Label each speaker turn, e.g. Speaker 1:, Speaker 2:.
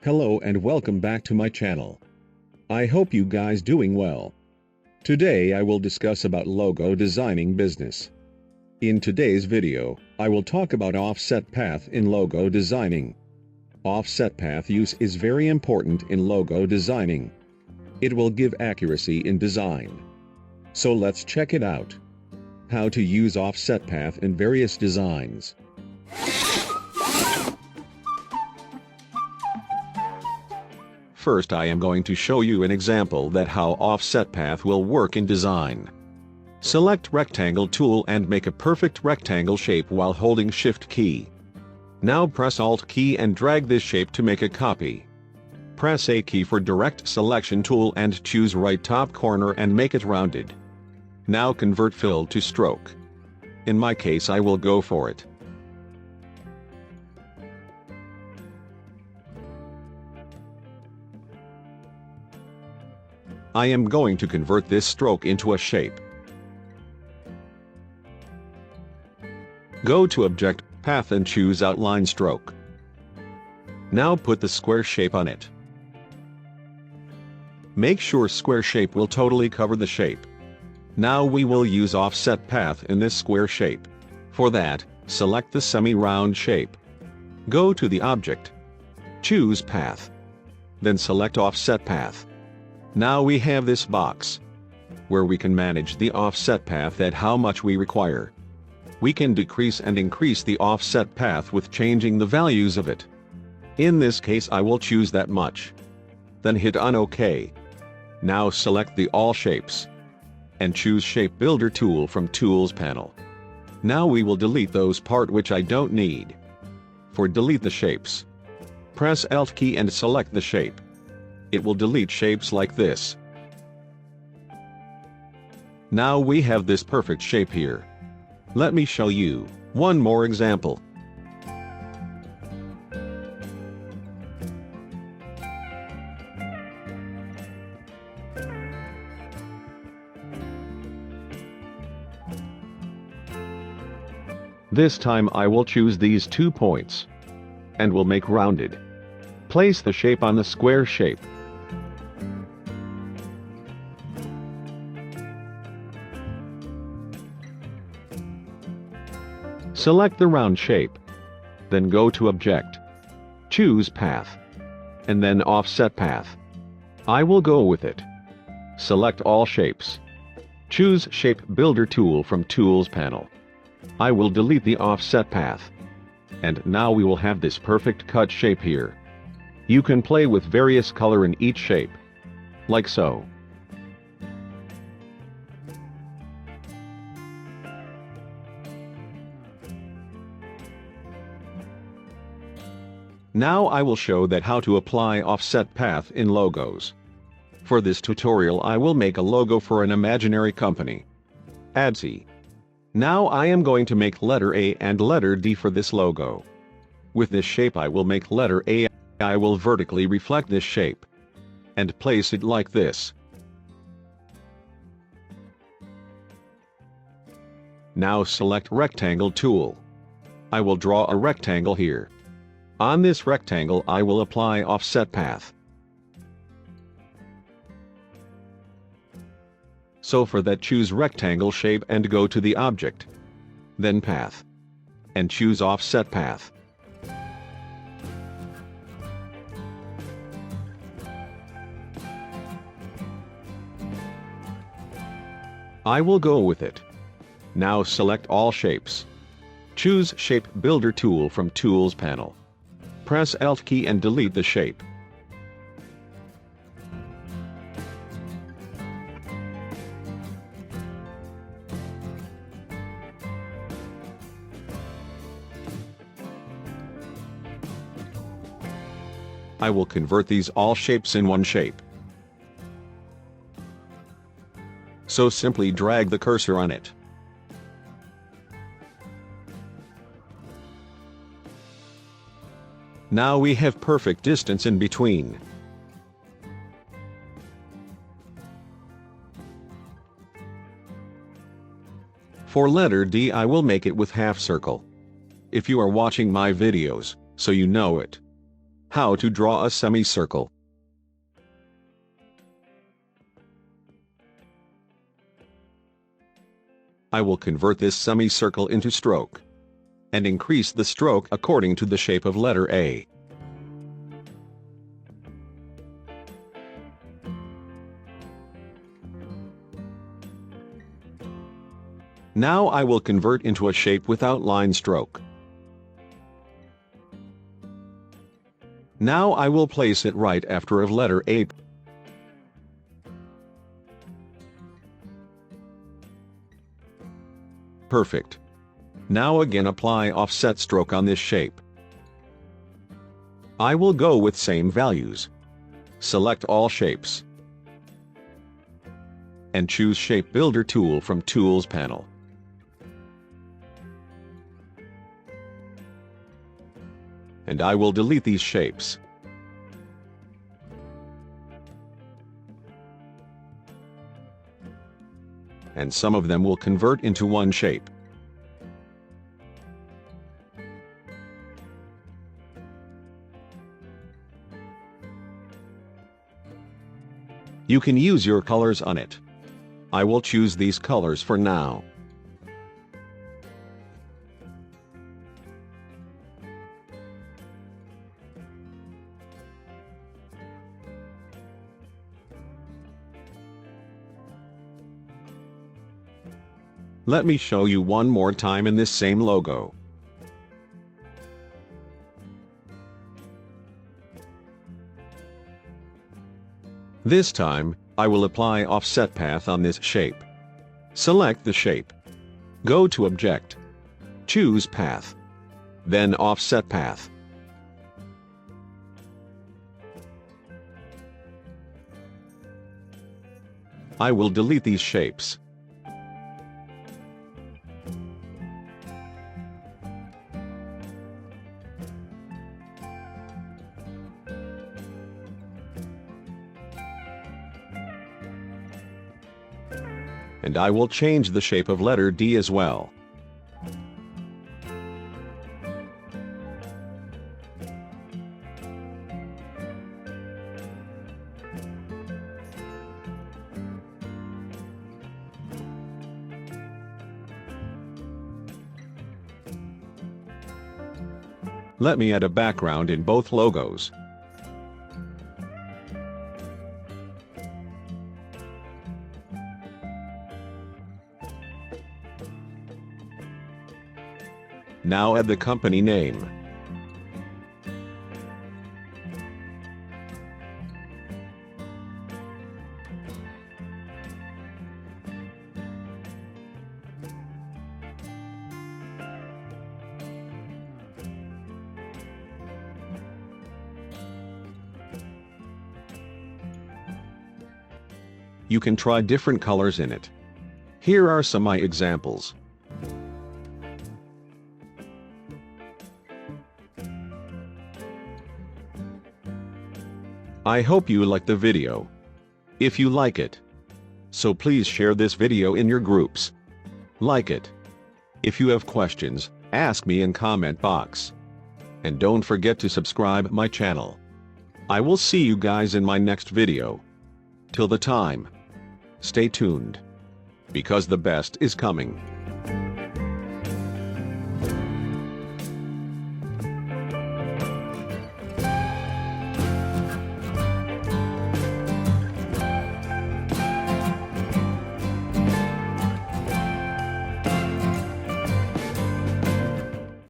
Speaker 1: Hello and welcome back to my channel. I hope you guys doing well. Today I will discuss about logo designing business. In today's video, I will talk about offset path in logo designing. Offset path use is very important in logo designing. It will give accuracy in design. So let's check it out. How to use offset path in various designs. First, I am going to show you an example that how offset path will work in design. Select rectangle tool and make a perfect rectangle shape while holding shift key. Now press alt key and drag this shape to make a copy. Press A key for direct selection tool and choose right top corner and make it rounded. Now convert fill to stroke. In my case I will go for it. I am going to convert this stroke into a shape. Go to Object, Path and choose Outline Stroke. Now put the square shape on it. Make sure square shape will totally cover the shape. Now we will use offset path in this square shape. For that, select the semi-round shape. Go to the object. Choose Path. Then select Offset Path. Now we have this box, where we can manage the offset path at how much we require. We can decrease and increase the offset path with changing the values of it. In this case I will choose that much. Then hit on OK. Now select the All Shapes. And choose Shape Builder tool from Tools panel. Now we will delete those part which I don't need. For delete the shapes, press Alt key and select the shape. It will delete shapes like this. Now we have this perfect shape here. Let me show you one more example. This time I will choose these 2 points and will make rounded. Place the shape on the square shape. Select the round shape. Then go to Object. Choose Path. And then Offset Path. I will go with it. Select All Shapes. Choose Shape Builder tool from Tools panel. I will delete the offset path. And now we will have this perfect cut shape here. You can play with various color in each shape. Like so. Now I will show that how to apply offset path in logos. For this tutorial I will make a logo for an imaginary company. Adsy. Now I am going to make letter A and letter D for this logo. With this shape I will make letter A. I will vertically reflect this shape. And place it like this. Now select Rectangle tool. I will draw a rectangle here. On this rectangle I will apply offset path. So for that choose rectangle shape and go to the object. Then path. And choose offset path. I will go with it. Now select all shapes. Choose Shape Builder tool from Tools panel. Press Alt key and delete the shape. I will convert these all shapes in one shape. So simply drag the cursor on it. Now we have perfect distance in between. For letter D I will make it with half circle. If you are watching my videos, so you know it. How to draw a semicircle. I will convert this semicircle into stroke and increase the stroke according to the shape of letter A. Now I will convert into a shape without line stroke. Now I will place it right after of letter A. Perfect. Now again apply offset stroke on this shape. I will go with same values. Select all shapes and choose Shape Builder tool from Tools panel. And I will delete these shapes. And some of them will convert into one shape. You can use your colors on it. I will choose these colors for now. Let me show you one more time in this same logo. This time, I will apply offset path on this shape. Select the shape. Go to Object. Choose Path. Then Offset Path. I will delete these shapes. And I will change the shape of letter D as well. Let me add a background in both logos. Now add the company name. You can try different colors in it. Here are some my examples. I hope you liked the video. If you like it, so please share this video in your groups. Like it. If you have questions, ask me in comment box. And don't forget to subscribe my channel. I will see you guys in my next video. Till the time, stay tuned, because the best is coming.